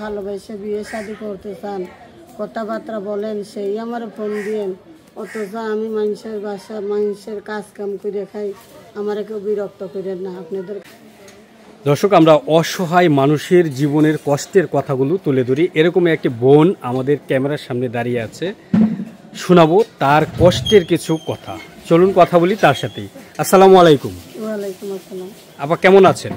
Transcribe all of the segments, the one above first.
ভালোবেসে বিয়ে শাদী করতে চান, কথাবার্তা বলেন, সেই আমার ফোন দিয়েন। অথচ আমি মানুষের বাসা মানুষের কাজ কাম করে খাই, আমার কেউ বিরক্ত করেন না আপনাদের। দর্শক, আমরা অসহায় মানুষের জীবনের কষ্টের কথাগুলো তুলে ধরি। এরকম একটি বোন আমাদের ক্যামেরার সামনে দাঁড়িয়ে আছে, শোনাবো তার কষ্টের কিছু কথা। চলুন কথা বলি তার সাথেই। আসসালামু আলাইকুম। ওয়ালাইকুম আসসালাম। আপা কেমন আছেন?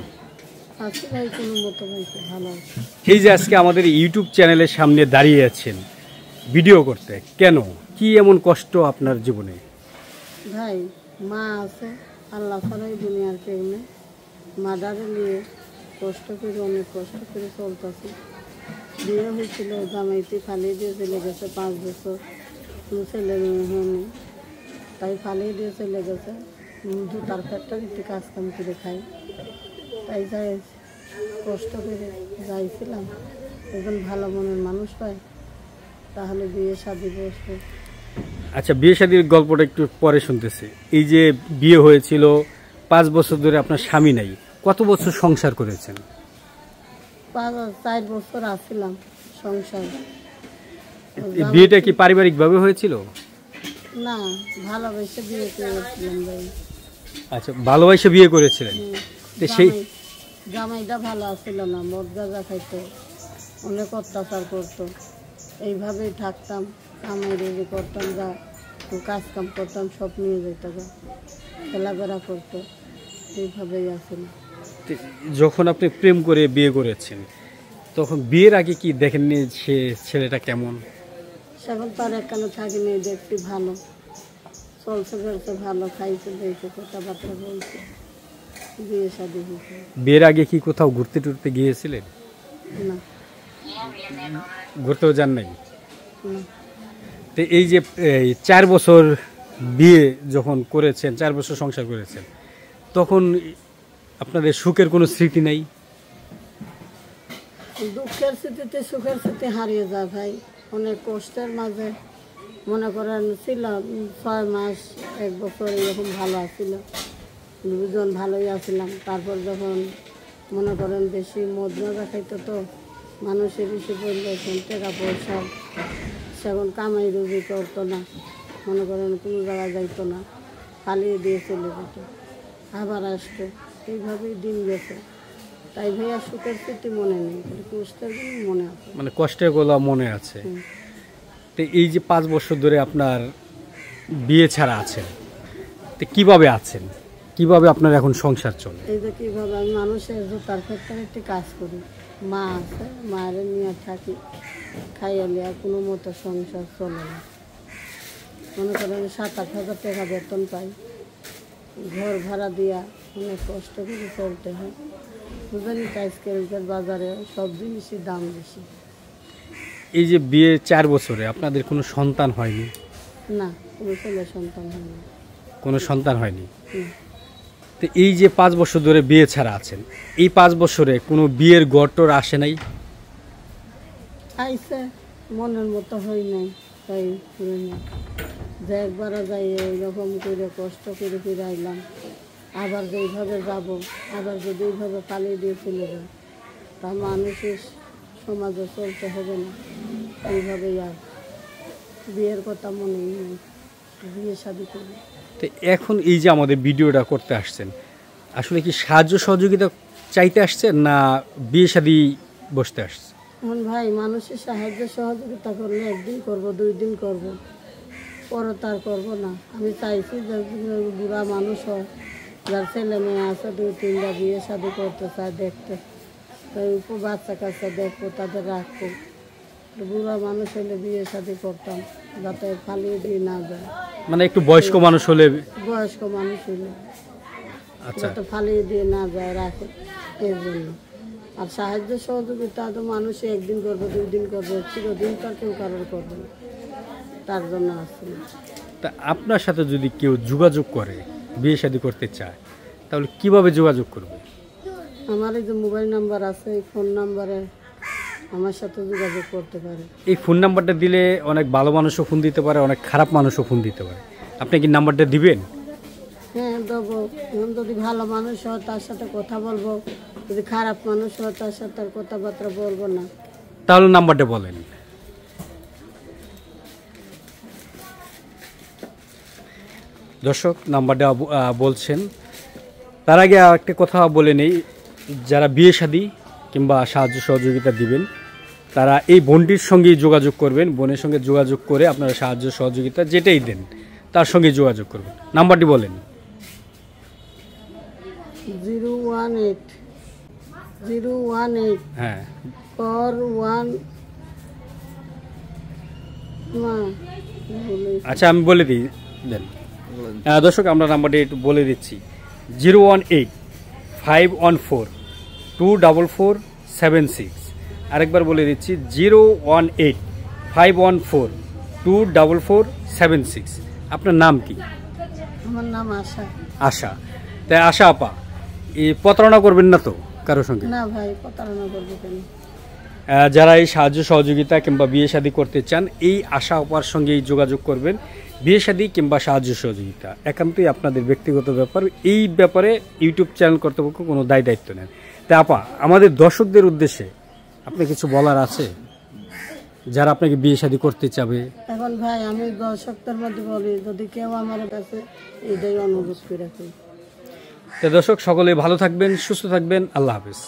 আছি ভাই, কোনো মতো ভাই, ভালো আছে। এই যে আজকে আমাদের ইউটিউব চ্যানেলের সামনে দাঁড়িয়ে আছেন ভিডিও করতে, কেন, কি এমন কষ্ট আপনার জীবনে? ভাই মা আছে, আল্লাহ ছাড়াই দুনিয়ার কেউ নেই। মাদারে নিয়ে কষ্ট করে, অনেক কষ্ট করে চলতেছি। বিয়ে হয়েছিল, জামাইতে ফালিয়ে দিয়ে চলে গেছে 5 বছর, কোনো ছেলে মেয়ে হয়নি, তাই ফালিয়ে দিয়ে চলে গেছে। জুতার ফ্যাক্টরিতে কাজ কাম করে খাই, তাই যাই কষ্ট করে যাইছিলাম। একজন ভালো মনের মানুষ পায় তাহলে বিয়ে শাদী বসবো। আচ্ছা, বিয়ে শাদীর গল্পটা একটু পরে শুনতেছি। এই যে বিয়ে হয়েছিল 5 বছর ধরে, আপনার স্বামী নাই, কত বছর সংসার করেছেন? 4 বছর আসছিলাম সংসার। বিয়েটা কি পারিবারিক ভাবে হয়েছিল? না, ভালোবেসে বিয়ে করেছিলাম ভাই। আচ্ছা, ভালোবাসে বিয়ে করেছিলেন। সেই জামাইটা ভালো আসছিল না, মদ গাঁজা খাইতো, অনেক অত্যাচার করতো। এইভাবেই থাকতাম, কামাই রুজি করতাম, যা কাজ কাম করতাম সব নিয়ে যেত, যা খেলাফেরা করতো, এইভাবেই আসছিল। যখন আপনি প্রেম করে বিয়ে করেছেন, তখন বিয়ের আগে কি দেখেননি সে ছেলেটা কেমন? সেখন তার একখানে থাকিনি, দেখছি ভালো, চলছে ফেলছে ভালো, খাইছে দেখছে, কথাবার্তা বলছে, বিয়ে শাদী হয়েছে। বিয়ের আগে কি কোথাও ঘুরতে টুরতে গিয়েছিলেন? না, ঘুরতেও যান নাই? না। তো এই যে 4 বছর বিয়ে যখন করেছেন, 4 বছর সংসার করেছেন, তখন আপনাদের সুখের কোনো স্মৃতি নাই? দুঃখের স্মৃতিতে সুখের স্মৃতি হারিয়ে যায় ভাই। অনেক কষ্টের মাঝে মনে করেন ছিল 6 মাস 1 বছর এরকম ভালো আছিল, দুজন ভালোই আছিলাম। তারপর যখন মনে করেন বেশি মদ গাঁজা খাইতো, তো মানুষের বেশি পরিবর্তন, টাকা পয়সা, সেখন কামাই রুজি করতো না, মনে করেন কোনো জায়গায় যাইতো না, পালিয়ে দিয়ে চলে যেত, আবার আসতো, এইভাবেই দিন গেছে। তাই ভাইয়া সুখের স্মৃতি মনে নেই, কষ্টের গুলো মনে আছে। মানে কষ্টের গোলা মনে আছে। তো এই যে 5 বছর ধরে আপনার বিয়ে ছাড়া আছেন, তো কিভাবে আছেন, কিভাবে আপনার এখন সংসার চলে? এই যে কীভাবে আমি মানুষের জুতার ফ্যাক্টরিতে কাজ করি, মা আছে, মায়ের নিয়ে থাকি, খাইয়া লিয়া কোনো মতো সংসার চলে না। মনে করেন 7-8 হাজার টাকা বেতন পাই, ঘর ভাড়া দিয়া অনেক কষ্ট করে চলতে হয়। বুঝলেন তো, আজকালকার বাজারে সব জিনিসই দাম বেশি। এই যে বিয়ে 4 বছরে আপনাদের কোনো সন্তান হয়নি? না, কোনো ছেলে সন্তান হয়নি। কোনো সন্তান হয়নি। তো এই যে 5 বছর ধরে বিয়ে ছাড়া আছেন, এই 5 বছরে কোনো বিয়ের গড়টর আসে নাই? আইসে, মনের মতো হয় নাই, তাই করি না। যে একবারও যাই এইরকম করে কষ্ট করে ফিরে আইলাম, আবার যেইভাবে যাব, আবার যদি এইভাবে পালিয়ে দিয়ে চলে যায়, তা মানুষের সমাজে চলতে হবে না। এইভাবেই আর বিয়ের কথা মনে নেই, বিয়ে শাদী করি। তো এখন এই যে আমাদের ভিডিওটা করতে আসছেন, আসলে কি সাহায্য সহযোগিতা চাইতে আসছেন না বিয়ে শাদী বসতে আসছে? এখন ভাই মানুষের সাহায্য সহযোগিতা করলে একদিন করব, 2 দিন করব, পরে তার করবো না। আমি চাইছি যে বুড়া মানুষ হয়, যার ছেলে মেয়ে আছে 2-3টা, বিয়ে শাদী করতে চায়, দেখতে, তাই বাচ্চা কাচ্চা দেখবো, তাদের রাখবো। বুড়া মানুষ হলে বিয়ে শাদী করতাম, যাতে ফালিয়ে দিয়ে না যায়। মানে একটু বয়স্ক মানুষ হলে? বয়স্ক মানুষ হলে আচ্ছা, যাতে ফালিয়ে দিয়ে না যায়, রাখে, এর জন্য। আর সাহায্য সহযোগিতা তো মানুষে একদিন করবে, 2 দিন করবে, চিরদিন তো কেউ কারোর করবে না, তার জন্য আসলে। তা আপনার সাথে যদি কেউ যোগাযোগ করে, বিয়ে শাদী করতে চায়, তাহলে কিভাবে যোগাযোগ করবে? আমার এই যে মোবাইল নাম্বার আছে, এই ফোন নাম্বারে আমার সাথে যোগাযোগ করতে পারে। এই ফোন নাম্বারটা দিলে অনেক ভালো মানুষও ফোন দিতে পারে, অনেক খারাপ মানুষও ফোন দিতে পারে। আপনি কি নাম্বারটা দিবেন? হ্যাঁ দেবো। এখন যদি ভালো মানুষ হয় তার সাথে কথা বলবো, যদি খারাপ মানুষ হয় তার সাথে আর কথাবার্তা বলবো না। তাহলে নাম্বারটা বলেন। দর্শক নাম্বারটা বলছেন। তার আগে একটা কথা বলে নেই, যারা বিয়ে শাদী কিংবা সাহায্য সহযোগিতা দিবেন তারা এই বোনটির সঙ্গেই যোগাযোগ করবেন। বোনের সঙ্গে যোগাযোগ করে আপনারা সাহায্য সহযোগিতা যেটাই দেন তার সঙ্গে যোগাযোগ করবেন। নাম্বারটি বলেন। 018 হ্যাঁ 41 আচ্ছা আমি বলে দিই দেন। দর্শক আমরা নাম্বারটি একটু বলে দিচ্ছি, 018-514-24476। আরেকবার বলে দিচ্ছি, 018-514-24476। আপনার নাম কি? আমার নাম আশা। আশা। তাই আশা আপা, এই প্রতারণা করবেন না তো কারো সঙ্গে? না ভাই, প্রতারণা করবো কেন? যারা এই সাহায্য সহযোগিতা কিংবা বিয়ে শাদী করতে চান এই আশা আপার সঙ্গেই যোগাযোগ করবেন। বিয়ে শাদী কিংবা সাহায্য সহযোগিতা একান্তই আপনাদের ব্যক্তিগত ব্যাপার। এই ব্যাপারে ইউটিউব চ্যানেল কর্তৃপক্ষ কোনো দায়িত্ব নেন। তাই আপা, আমাদের দর্শকদের উদ্দেশ্যে আপনার কিছু বলার আছে যারা আপনাকে বিয়ে শাদী করতে চাবে? এখন ভাই আমি দর্শকদের মধ্যে বলি, যদি কেউ আমার কাছে এটাই অনুরোধ করে রাখি। তো দর্শক সকলে ভালো থাকবেন, সুস্থ থাকবেন। আল্লাহ হাফেজ।